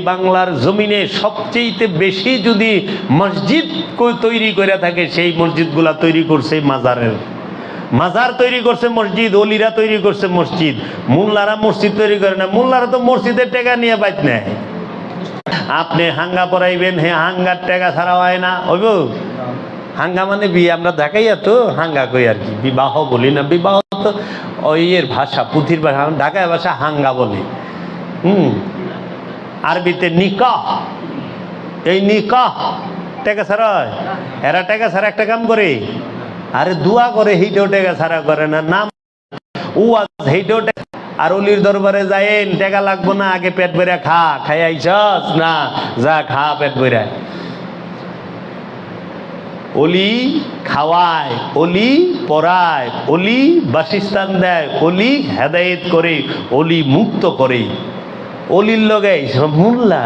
বাংলার জমিনে সবচেয়ে বেশি যদি মসজিদ তৈরি করে থাকে সেই মসজিদগুলা তৈরি করছে মাজারের। মাজার তৈরি করছে মসজিদ, অলিরা তৈরি করছে মসজিদ। মোল্লারা মসজিদ তৈরি করে না, মোল্লারা তো মসজিদের টাকা নিয়ে বাইত নেয়। আপনি হাঙ্গা পড়াইবেন, হ্যাঁ হাঙ্গার টাকা ছাড়া হয় না, হইব? হাঙ্গা মানে বিয়ে, আমরা ঢাকাইয়া তো হাঙ্গা কই আর কি, বিবাহ বলি না। বিবাহ তো ওই এর ভাষা, পুঁথির ভাষা, ঢাকায় ভাষা হাঙ্গা বলি। আরবিতে নিকাহ। এই নিকাহ টাকা ছাড়া হয়? এরা টাকা ছাড়া একটা কাম করে, আরে দোয়া করে, সেইটাও টাকা ছাড়া করে না। নাম ওয়াজ, সেইটাও টাকা। আর অলির দরবারে যাইন, টাকা লাগবো না, আগে পেট ভরে খা। খাই আইছস না, যা খা পেট ভরে। অলি খাওয়ায়, অলি পড়ায়, অলি বাসস্থান দেয়, অলি হেদায়েত করে, অলি মুক্ত করে। অলির লগে মোল্লা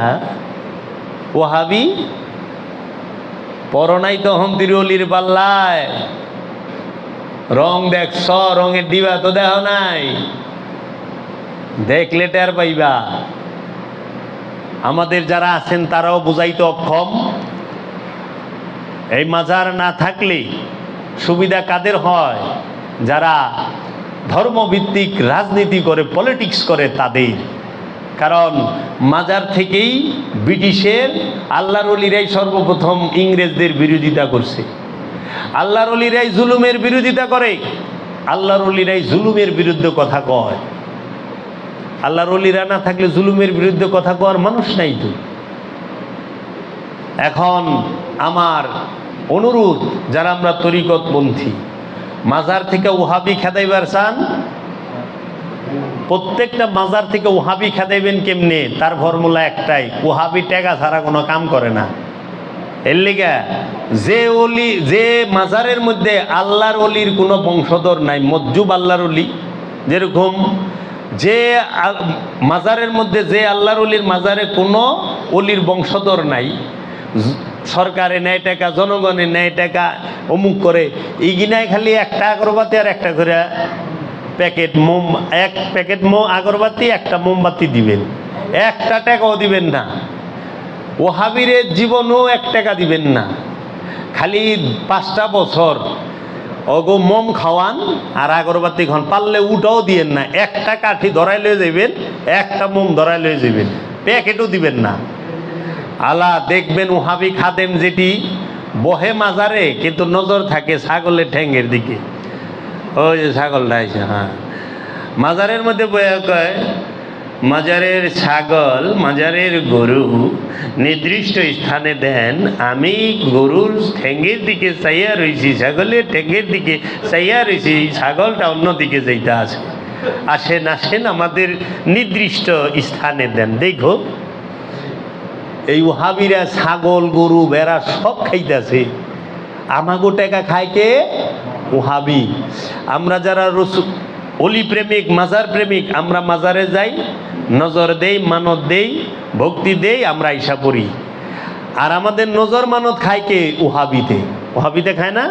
ওহাবি পরনাই তো হন্তির অলির পাল্লায়। রং দেখছ, রঙের ডিবা তো দেহ নাই, দেখলে টের পাইবা। আমাদের যারা আছেন তারাও বুঝাইতে অক্ষম। এই মাজার না থাকলে সুবিধা কাদের হয়? যারা ধর্মভিত্তিক রাজনীতি করে, পলিটিক্স করে তাদের। কারণ মাজার থেকেই ব্রিটিশের আল্লাহর ওলিরাই সর্বপ্রথম ইংরেজদের বিরোধিতা করছে। আল্লাহর ওলিরাই জুলুমের বিরোধিতা করে, আল্লাহর ওলিরাই জুলুমের বিরুদ্ধে কথা কয়। আল্লাহর ওলিরা না থাকলে জুলুমের বিরুদ্ধে কথা কওয়ার মানুষ নাই তো। এখন আমার অনুরোধ, যারা আমরা তরিকতপন্থী, মাজার থেকে ওহাবি খেদাইবার চান, প্রত্যেকটা মাজার থেকে ওহাবি খেদাইবেন কেমনে? তার ফর্মুলা একটাই, ওহাবি টাকা ছাড়া কোনো কাম করে না। এর লিগা যে অলি, যে মাজারের মধ্যে আল্লাহর অলির কোনো বংশধর নাই, মজ্জুব আল্লাহর অলি, যেরকম যে মাজারের মধ্যে যে আল্লাহর অলির মাজারে কোনো অলির বংশধর নাই, সরকারে নেয় টাকা, জনগণে নেয় টাকা, অমুক করে, ইগিনায় খালি একটা আগরবাতি আর একটা করে প্যাকেট মোম, এক প্যাকেট আগরবাতি, একটা মোমবাতি দিবেন, একটা টাকাও দিবেন না। ওহাবিরের জীবনও 1 টাকা দিবেন না। খালি 5টা বছর অগো মোম খাওয়ান আর আগরবাতি খান, পারলে উটাও দিয়েন না। একটা কাঠি ধরাই লয়ে যাবেন, একটা মোম ধরাই লয়ে যাবেন, প্যাকেটও দিবেন না। আলা দেখবেন ওহাবি খাদেম যেটি বহে মাজারে, কিন্তু নজর থাকে ছাগলের ঠ্যাঙ্গের দিকে। ওই যে ছাগলটা আছে, হ্যাঁ, মাজারের মধ্যে বয়ে কয়, মাজারের ছাগল, মাজারের গরু নির্দিষ্ট স্থানে দেন, আমি গরুর ঠ্যাঙ্গের দিকে চাইয়া রয়েছি, ছাগলের ঠ্যাঙ্গের দিকে চাইয়া রয়েছি, ছাগলটা অন্যদিকে যাইতে আসেন, আসেন আমাদের নির্দিষ্ট স্থানে দেন। দেখো এই ওহাবিরা ছাগল, গরু, বেড়া সব খাইতেছে, আমাগো টাকা খাইকে ওহাবি। আমরা যারা অলি প্রেমিক, মাজার প্রেমিক, আমরা মাজারে যাই, নজর দেই, মানত দেই, ভক্তি দেই, আমরা ঈশা পড়ি। আর আমাদের নজর মানত খায় কে? ওহাবিতে। ওহাবিতে খায় না?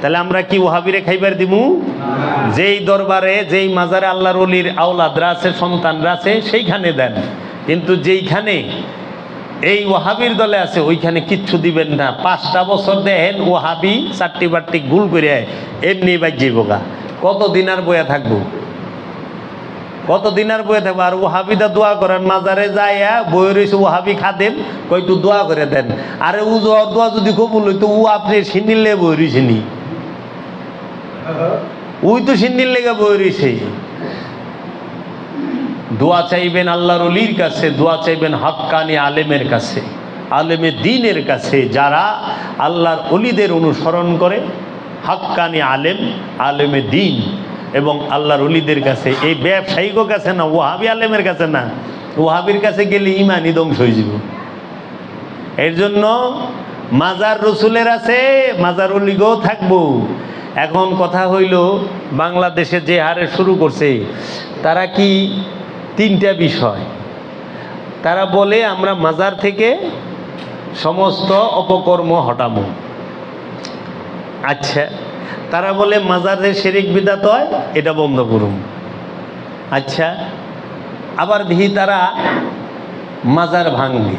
তাহলে আমরা কি ওহাবিরে খাইবার দিমু? যেই দরবারে, যেই মাজারে আল্লাহর ওলির আওলাদরা আছে, সন্তানরা আছে, সেইখানে দেন। কিন্তু যেইখানে এই ওহাবির দলে আছে ওইখানে কিচ্ছু দিবেন না। 5টা বছর দেখেন ওহাবি চারটি বাট্টি গুল করে এমনি বাজ্যে বোকা। কতদিন আর বয়া থাকবো? কতদিন আর বয়ে থাকবো? আর ওহাবিদা দোয়া করেন, মাজারে যাইয়া বয়ে রয়েছে ওহাবি খাদেম, কয়টু দোয়া করে দেন। আরে ও দোয়া যদি কবুল হইতো, ও আপনি সিন্নিলে বয়ে রয়েছে নি? ওই তো সিন্নির লেগে বয়ে রয়েছে। দোয়া চাইবেন আল্লাহর ওলির কাছে, দোয়া চাইবেন হক্কানি আলেমের কাছে, আলেমে দ্বীনের কাছে, যারা আল্লাহর ওলিদের অনুসরণ করে, হক্কানি আলেম, আলেমে দ্বীন এবং আল্লাহর ওলিদের কাছে। এই ব্যবসায়িকও কাছে না, ওহাবি আলেমের কাছে না। ওহাবির কাছে গেলে ইমানই ধ্বংস হয়ে যাব। এর জন্য মাজার রসুলের আছে, মাজার ওলিগও থাকবো। এখন কথা হইল, বাংলাদেশে যে হারে শুরু করছে, তারা কি 3টা বিষয় তারা বলে, আমরা মাজার থেকে সমস্ত অপকর্ম হটাবো। আচ্ছা, তারা বলে মাজারে শিরিক বিদআত হয়, এটা বন্ধ করুন। আচ্ছা, আবার দেখি তারা মাজার ভাঙবে।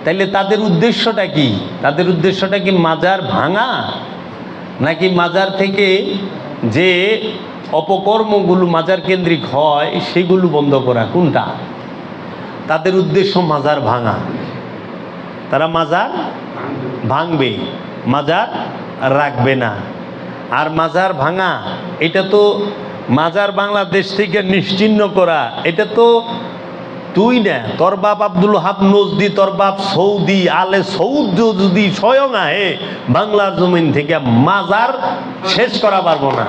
তাইলে তাদের উদ্দেশ্যটা কি? তাদের উদ্দেশ্যটা কি মাজার ভাঙা, নাকি মাজার থেকে যে অপকর্মগুলো মাজার কেন্দ্রিক হয় সেগুলো বন্ধ করা? কোনটা? তাদের উদ্দেশ্য মাজার ভাঙা। তারা মাজার ভাঙবে, মাজার রাখবে না। আর মাজার ভাঙা, এটা তো মাজার বাংলাদেশ থেকে নিশ্চিহ্ন করা, এটা তো তুই না, তোর বাপ আব্দুল হাব নজদি, তোর বাপ সৌদি আলে সৌদ যদি স্বয়ং আহে বাংলার জমিন থেকে মাজার শেষ করা পারবো না।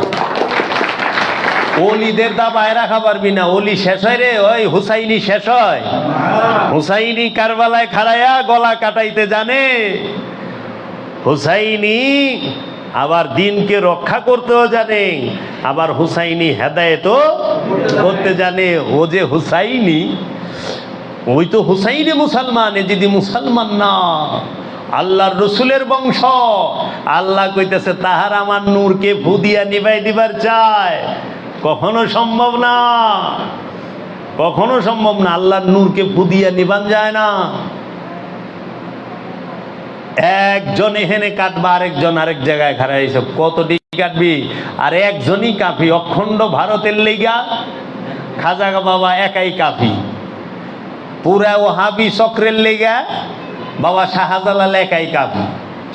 অলিদের দাবায় রাখা পারবি না। অলি শেষ হয় রে, ওই হুসাইনি শেষ হয়। হুসাইনি কারবালায় খাড়াইয়া গলা কাটাইতে জানে। হুসাইনি আবার দিনকে রক্ষা করতেও জানে, আবার হুসাইনি হেদায়েতও করতে জানে। ও যে হুসাইনি, ওই তো হুসাইনি মুসলমান, এ যদি মুসলমান না, আল্লাহর রসুলের বংশ। আল্লাহ কইতেছে তাহার আমার নূরকে ফু দিয়া নিভাই দিবার চায়, কখনো সম্ভব না, কখনো সম্ভব না। আল্লাহর নূরকে ফু দিয়া নিবান যায় না। একজন এখানে কাটবা, আরেকজন আরেক জায়গায় খাড়া, এইসব কত ডিগ্রি কাটবি? আর একজনই কাফি, অখণ্ড ভারতের লেগা খাজা বাবা একাই কাফি। পুরা ওহাবি চক্রের লেগা বাবা শাহজালাল একাই কাফি,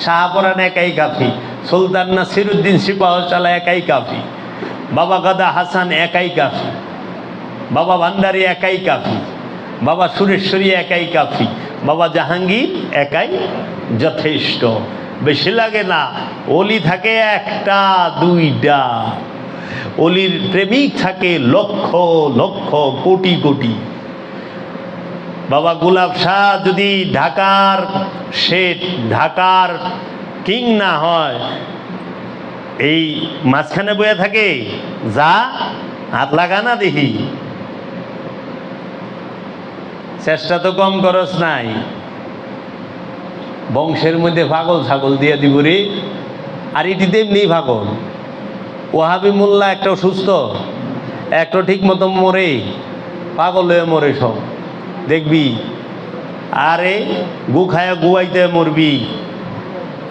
শাহপরান একাই কাফি, সুলতান নাসিরুদ্দিন সিপাহশালা একাই কাফি, বাবা গাদা হাসান একাই কাফি, বাবা ভান্ডারী একাই কাফি, বাবা সুরেশ্বরী একাই কাফি, বাবা জাহাঙ্গীর একাই যথেষ্ট। বেশি লাগে না। অলি থাকে একটা দুইটা, অলির প্রেমিক থাকে লক্ষ লক্ষ কোটি কোটি। বাবা গোলাপ শাহ যদি ঢাকার শেঠ, ঢাকার কিং না হয়, এই মাঝখানে বয়ে থাকে, যা হাত লাগা না দেখি। চেষ্টা তো কম করস নাই। বংশের মধ্যে পাগল ছাগল দিয়ে দিব রে। আর এটি তেমনি পাগল। ওহাবি মোল্লা একটাও সুস্থ, একটা ঠিক মতো মরে, পাগল হয়ে মরে সব দেখবি। আরে গু খায়া গুয়াইতে মরবি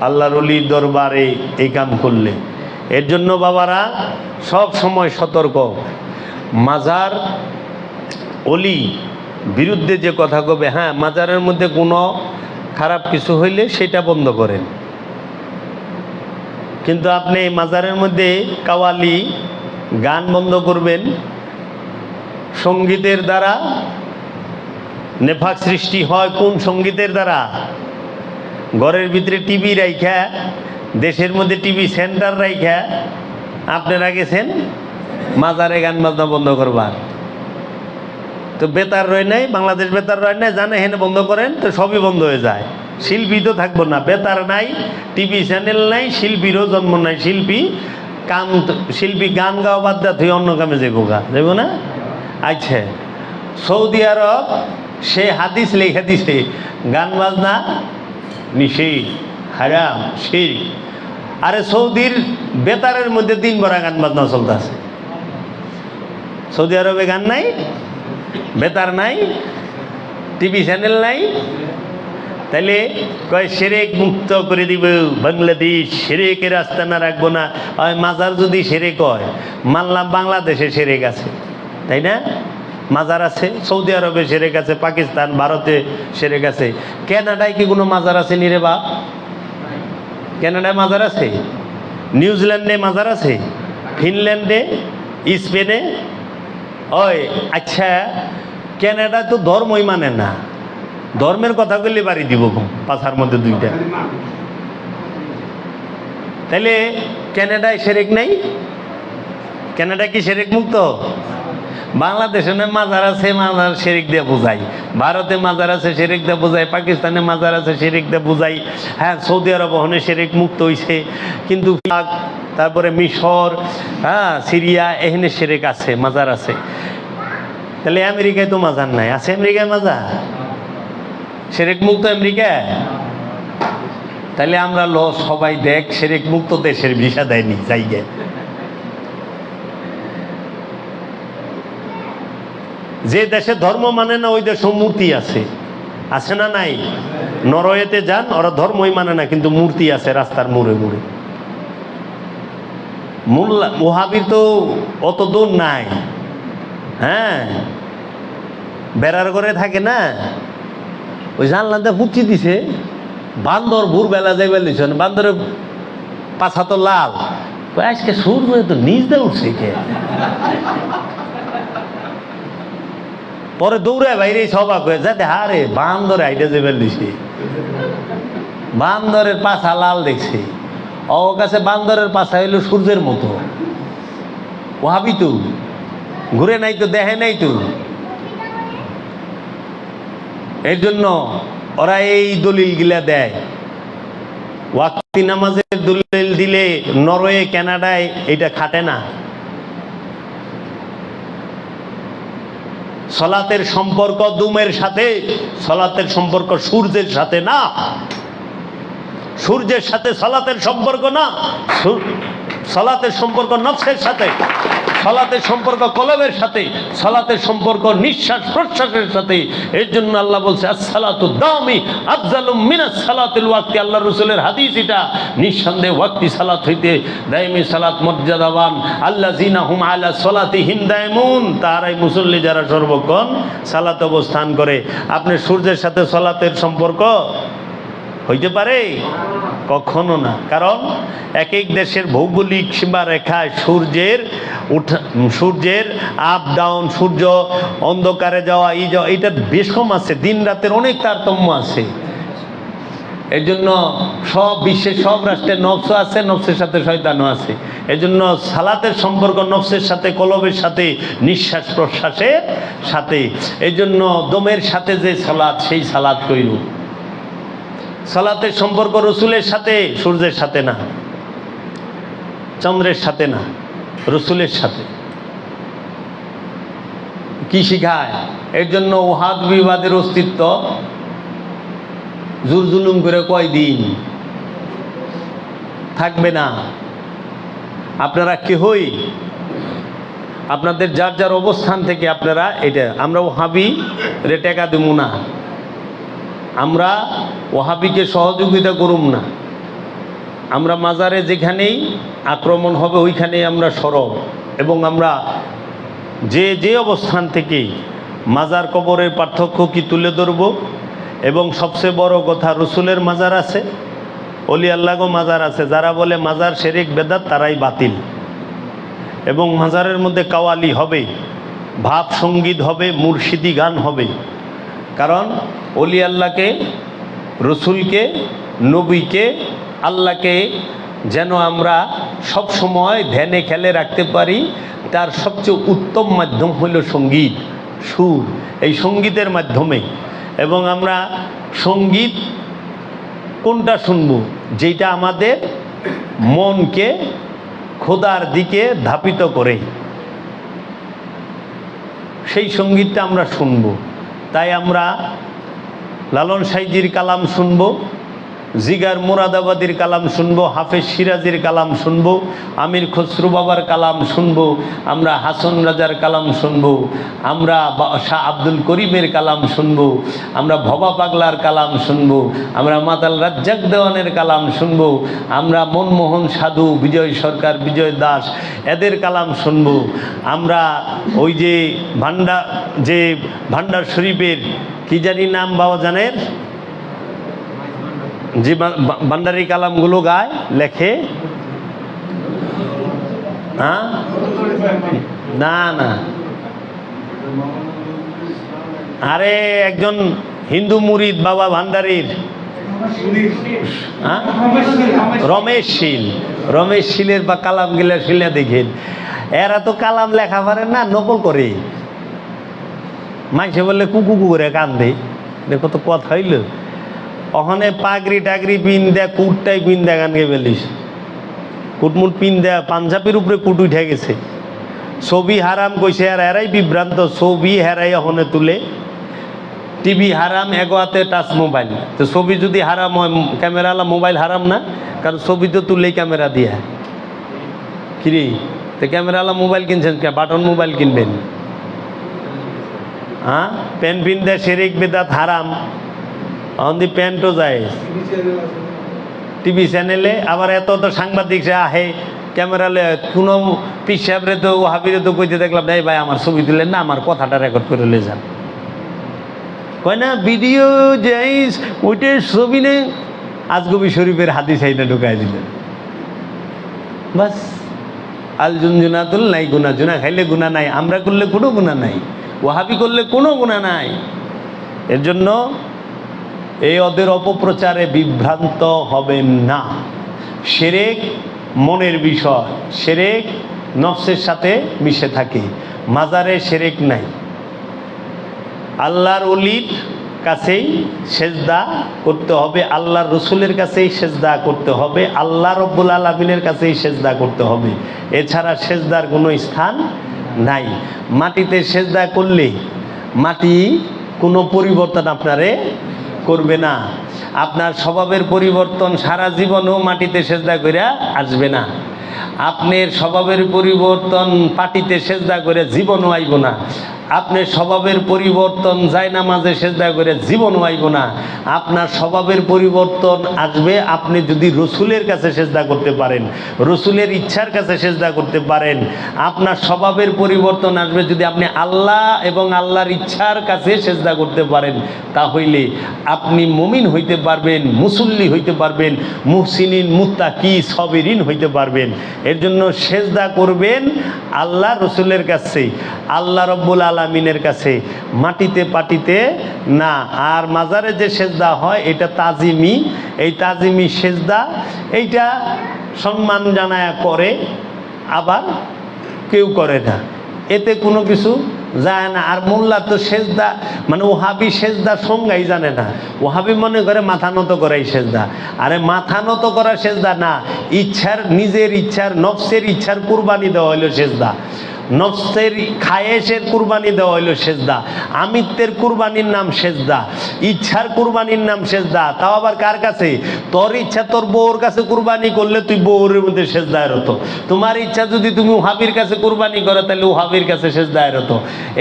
আল্লাহর অলির দরবারে এই কাম করলে। এর জন্য বাবারা সব সময় সতর্ক। মাজার অলি বিরুদ্ধে যে কথা কবে, হ্যাঁ মাজারের মধ্যে কোনো খারাপ কিছু হইলে সেটা বন্ধ করেন, কিন্তু আপনি মাজারের মধ্যে কাওয়ালি গান বন্ধ করবেন। সঙ্গীতের দ্বারা নেফাক সৃষ্টি হয়। কোন সঙ্গীতের দ্বারা? ঘরের ভিতরে টিভি রাইখা, দেশের মধ্যে টিভি সেন্টার রাইখা আপনারা গেছেন মাজারে গান বাজনা বন্ধ করবার। তো বেতার রয় নাই, বাংলাদেশ বেতার রয় নাই, জানে হেনে বন্ধ করেন তো সবই বন্ধ হয়ে যায়। শিল্পী তো থাকবো না, বেতার নাই, টিভি চ্যানেল নাই, শিল্পীরও জন্ম নাই। শিল্পী গান গাওয়া বাদ দেয়, তুই অন্য কামে যাবো গা, যাবো না? আচ্ছা, সৌদি আরব সে হাদিস লেখা দিছে গান বাজনা নিষেধ, হারাম, শিরক। আরে সৌদির বেতারের মধ্যে দিন ভরা গান বাজনা চলতেছে। সৌদি আরবে গান নাই, বেতার নাই, টিভি চ্যানেল নাই। তাইলে কয় শিরক মুক্ত করে দিব বাংলাদেশ, শিরকের রাস্তা না রাখবো না। হয় মাজার যদি শিরক হয়, মানলাম বাংলাদেশে শিরক আছে, তাই না? মাজার আছে, সৌদি আরবে শিরক আছে, পাকিস্তান ভারতে শিরক আছে। কানাডায় কি কোনো মাজার আছে নি রে বাপ? কানাডায় মাজার আছে, নিউজিল্যান্ডে মাজার আছে, ফিনল্যান্ডে, স্পেনে। ওই আচ্ছা, কানাডায় তো ধর্মই মানে না, ধর্মের কথা বললে বাড়ি দিব পাছার মধ্যে দুইটা। তাইলে কানাডায় শিরক নাই? কানাডা কি শিরক মুক্ত? বাংলাদেশে না মাজার আছে, মাজার শিরক দিয়ে বোঝাই। ভারতে মাজার আছে, শিরক দিয়ে বোঝাই। পাকিস্তানে মাজার আছে, শিরক দিয়ে বোঝাই। হ্যাঁ, সৌদি আরব ওখানে শিরক মুক্ত হয়েছে, কিন্তু তারপরে মিশর, হ্যাঁ, সিরিয়া, এখানে শিরক আছে, মাজার আছে। তাহলে আমেরিকায় তো মাজার নাই, আছে আমেরিকায় মাজার? শিরক মুক্ত আমেরিকা? তাহলে আমরা সবাই দেখ শিরক মুক্ত দেশের ভিসা দেয়নি জায়গায়। যে দেশে ধর্ম মানে না ওই দেশে মূর্তি আছে, আছে না নাই? নরওয়েতে যান, ওরা ধর্মই মানে না কিন্তু মূর্তি আছে রাস্তার মোড়ে মোড়ে। মোল্লা ওহাবির তো অত দূর নাই। হ্যাঁ, বেড়ার ঘরে থাকে না, ওই জানলাতে পুচি দিছে, বান্দর ভোর বেলা যাইবার দিচ্ছেন, বান্দরের পাছা তো লাল, আজকে সূর্য তো নিচ দিয়ে উঠছে কে। পরে দৌড়ায় বাইরে সবাক হয়ে যাতে হারে বান্দরে আইডা যাইবার দিছে, বান্দরের পাছা লাল দেখছে। ও কাছে বান্দরের পাছা হইল সূর্যের মতো। ওহাবি তো ঘুরে নাই তো, দেখে নাই তো। এর জন্য ওরা এই দলিল গিলা দেয়। ওয়াক্তি নামাজের দলিল দিলে নরওয়ে কানাডায় এটা খাটে না। সলাতের সম্পর্ক দুমের সাথে, সলাতের সম্পর্ক সূর্যের সাথে না। সূর্যের সাথে সলাতের সম্পর্ক না, সলাতের সম্পর্ক নফসের সাথে, সলাতের সম্পর্ক কলবের সাথে, সলাতের সম্পর্ক নিঃশ্বাস প্রশ্বাসের সাথে। এর জন্য আল্লাহ বলছে আসসালাতু দামি আফজালুম মিনাস সালাতিল ওয়াক্তি। আল্লাহ রাসূলের হাদিস এটা। নিঃসন্দেহে ওয়াক্তি সালাত হইতে দাইমি সালাত মর্যাদাবান। আল্লাযিনা হুম আলা সালাতিহিম দাইমুন, তারাই মুসল্লি যারা সর্বক্ষণ সালাতে অবস্থান করে। আপনি সূর্যের সাথে সলাতের সম্পর্ক হইতে পারে? কখনো না। কারণ এক এক দেশের ভৌগোলিক সীমারেখায় সূর্যের আপ ডাউন, সূর্য অন্ধকারে যাওয়া, এই যাওয়া, এটার বেশ কম আছে। দিন রাতের অনেক তারতম্য আছে। এর জন্য সব বিশ্বের সব রাষ্ট্রের নফস আছে, নফসের সাথে শয়তানও আছে। এর জন্য সালাতের সম্পর্ক নফসের সাথে, কলবের সাথে, নিঃশ্বাস প্রশ্বাসের সাথে। এই জন্য দমের সাথে যে সালাত, সেই সালাত কইল। সালাতের সম্পর্ক রসুলের সাথে, সূর্যের সাথে না, চন্দ্রের সাথে না, রসুলের সাথে। কি শিখায়? এর জন্য ওহাদ বিবাদের অস্তিত্ব জোর জুলুম করে কয়দিন থাকবে না। আপনারা কেহই আপনাদের যার যার অবস্থান থেকে আপনারা এটা, আমরা ওহাবি রে টেকা দেবো না, আমরা ওহাবিকে সহযোগিতা করুম না। আমরা মাজারে যেখানেই আক্রমণ হবে ওইখানেই আমরা সরব। এবং আমরা যে অবস্থান থেকে মাজার কবরের পার্থক্য কি তুলে ধরব। এবং সবচেয়ে বড় কথা, রসুলের মাজার আছে, অলি আল্লাহও মাজার আছে। যারা বলে মাজার শিরক বেদাত তারাই বাতিল। এবং মাজারের মধ্যে কাওয়ালি হবে, ভাব সঙ্গীত হবে, মুর্শিদি গান হবে। কারণ অলি আল্লাহকে, রসুলকে, নবীকে, আল্লাহকে যেন আমরা সব সময় ধ্যানে খেলে রাখতে পারি, তার সবচেয়ে উত্তম মাধ্যম হলো সঙ্গীত, সুর। এই সঙ্গীতের মাধ্যমে। এবং আমরা সঙ্গীত কোনটা শুনব? যেটা আমাদের মনকে খোদার দিকে ধাপিত করে, সেই সঙ্গীতটা আমরা শুনব। তাই আমরা লালন সাইজির কালাম শুনব, জিগার মুরাদাবাদীর কালাম শুনব, হাফেজ সিরাজের কালাম শুনব, আমির খসরু বাবার কালাম শুনব, আমরা হাসন রাজার কালাম শুনব, আমরা শাহ আব্দুল করিমের কালাম শুনব, আমরা ভবা পাগলার কালাম শুনব, আমরা মাতাল রাজ্জাক দেওয়ানের কালাম শুনব, আমরা মনমোহন সাধু, বিজয় সরকার, বিজয় দাস, এদের কালাম শুনব। আমরা ওই যে ভান্ডার শরীফের কি জানি নাম বাবা জানেন, যে ভান্ডারি কালামগুলো গায়, লেখে। হ্যাঁ, না না, আরে একজন হিন্দু মুরিদ বাবা ভান্ডারির, রমেশ শীলের বা কালাম গিলা শিলে দেখেন। এরা তো কালাম লেখা পারেন না, নকল করে। মাইসে বললে কুকু করে কান্দে, দেখো তো কথা হইল। ওখানে পাগড়ি টাগরি পিন দেয়া, কুটটাই পিন দেয়া, গান গে বেলিস কুটমুট পিন দেয়া, পাঞ্জাবির উপরে কুট উঠে গেছে। ছবি হারাম কইছে, আর এরাই বিভ্রান্ত। ছবি হেরাই ওখানে তুলে, টিভি হারাম, এগোয়াতে টাচ মোবাইল। তো ছবি যদি হারাম হয়, ক্যামেরাওয়ালা মোবাইল হারাম না? কারণ ছবি তো তুললেই ক্যামেরা দিয়া। কিরে, তো ক্যামেরাওয়ালা মোবাইল কিনছেন কে? বাটন মোবাইল কিনবেন। হ্যাঁ, প্যান্ট পিনতে শিরিক বিদাত হারাম, অন্দি প্যান্টও যায় টিভি চ্যানেলে। আবার এত তো সাংবাদিক সে আহে ক্যামেরা লে, কোনো পিসাবরে তো ওহাবিরে তো কইতে দেখলাম, এই ভাই আমার ছবি তুলেন না, আমার কথাটা রেকর্ড করে লে যান। কয় না ভিডিও যাইস ওইটার ছবি নেই, আজগবি শরীফের হাদিস এইটা ঢুকাই দিলেন, বাস। আল জুনজুনাতুল নাই গুনা, জুনা খাইলে গুণা নাই, আমরা করলে কোনো গুণা নাই, ওয়াহাবি করলে কোনো গুণা নাই। এর জন্য এই ওদের অপপ্রচারে বিভ্রান্ত হবেন না। শিরক মনের বিষয়, শিরক নফসের সাথে মিশে থাকে, মাজারে শিরক নাই। আল্লাহর ওলির কাছেই সেজদা করতে হবে, আল্লাহর রসুলের কাছেই সেজদা করতে হবে, আল্লাহ রব্বুল আলামিনের কাছেই সেজদা করতে হবে, এছাড়া সেজদার কোনো স্থান নাই। মাটিতে সেজদা করলে মাটি কোনো পরিবর্তন আপনারে করবে না, আপনার স্বভাবের পরিবর্তন সারা জীবনও মাটিতে সেজদা করে আসবে না, আপনার স্বভাবের পরিবর্তন পাটিতে সেজদা করে জীবনও আইব না, আপনার স্বভাবের পরিবর্তন জায়নামাজে সেজদা করে জীবনও আইব না। আপনার স্বভাবের পরিবর্তন আসবে আপনি যদি রসুলের কাছে সেজদা করতে পারেন, রসুলের ইচ্ছার কাছে সেজদা করতে পারেন। আপনার স্বভাবের পরিবর্তন আসবে যদি আপনি আল্লাহ এবং আল্লাহর ইচ্ছার কাছে সেজদা করতে পারেন, তাহলে আপনি মুমিন হইতে পারবেন, মুসল্লি হইতে পারবেন, মুহসিনিন মুত্তাকি সাবিরিন হইতে পারবেন। এর জন্য সেজদা করবেন আল্লাহ রসুলের কাছে, আল্লাহ রব্বুল আলামিনের কাছে, মাটিতে পাটিতে না। আর মাজারে যে সেজদা হয় এটা তাজিমি, এই তাজিমি সেজদা এইটা সম্মান জানায়া করে, আবার কেউ করে না, এতে কোনো কিছু যায় না। আর মোল্লা তো সেজদা মানে ওহাবি সেজদার সংজ্ঞাই জানে না, ওহাবি মনে করে মাথা নত করাই সেজদা। আরে মাথা নত করা সেজদা না, ইচ্ছার, নিজের ইচ্ছার, নফসের ইচ্ছার কুরবানি দেওয়া হইল সেজদা, নফসের খায়েশের কুরবানি দেওয়া হইল সেজদা, আমিত্বের কুরবানির নাম সেজদা, ইচ্ছার কুরবানির নাম সেজদা। তাও আবার কার কাছে? তোর ইচ্ছা তোর বউর কাছে কুরবানি করলে তুই বউরের মধ্যে সেজদায় রত, তোমার ইচ্ছা যদি তুমি ওহাবির কাছে কুরবানি করো তাহলে ওহাবির কাছে সেজদায় রত।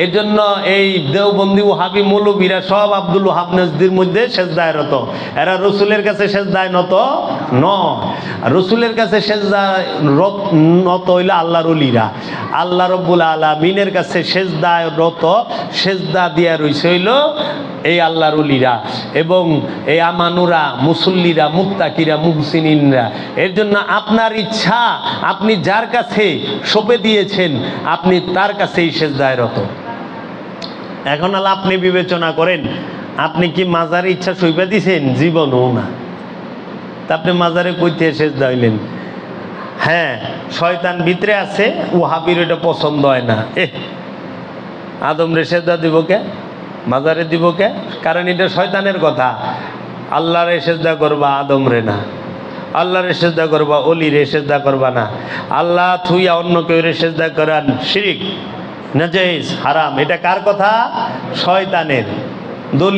এর জন্য এই দেওবন্দি ওহাবি মৌলবীরা সব আব্দুল ওহাব নজদির মধ্যে সেজদায় রত, এরা রসুলের কাছে সেজদায় নত নয়। রসুলের কাছে সেজদায় নত হইল আল্লাহর ওলিরা, আল্লাহ রব্বুল আলামিনের কাছে সেজদায় রত, সেজদা দিয়া রইছে হইল এই আল্লাহর ওলিরা এবং এই আমানুরা, মুসল্লিরা, মুত্তাকিরা, মুহসিনিনরা। এর জন্য আপনার ইচ্ছা আপনি যার কাছে সঁপে দিয়েছেন আপনি তার কাছেই সেজদায় রত। এখন আল্লাহ আপনি বিবেচনা করেন, আপনি কি মাজারে ইচ্ছা সইপা দিছেন? জীবনও না। তা আপনি মাজারে কইতে সেজদা হইলেন? হ্যাঁ, শয়তান ভিতরে আছে, ওহাবির এটা পছন্দ হয় না, আদম রে সেজদা দিব কে, মাজারে দিব কে? কারণ এটা শয়তানের কথা। আল্লাহরে সেজদা করবা, আদম রে না। আল্লাহরে সেজদা করবা, অলি রে সেজদা করবা না। আল্লাহ থুইয়া অন্য কেউ রে সেজদা করান শিরিক, নাজায়েজ, হারাম। এটা কার কথা? শয়তানের।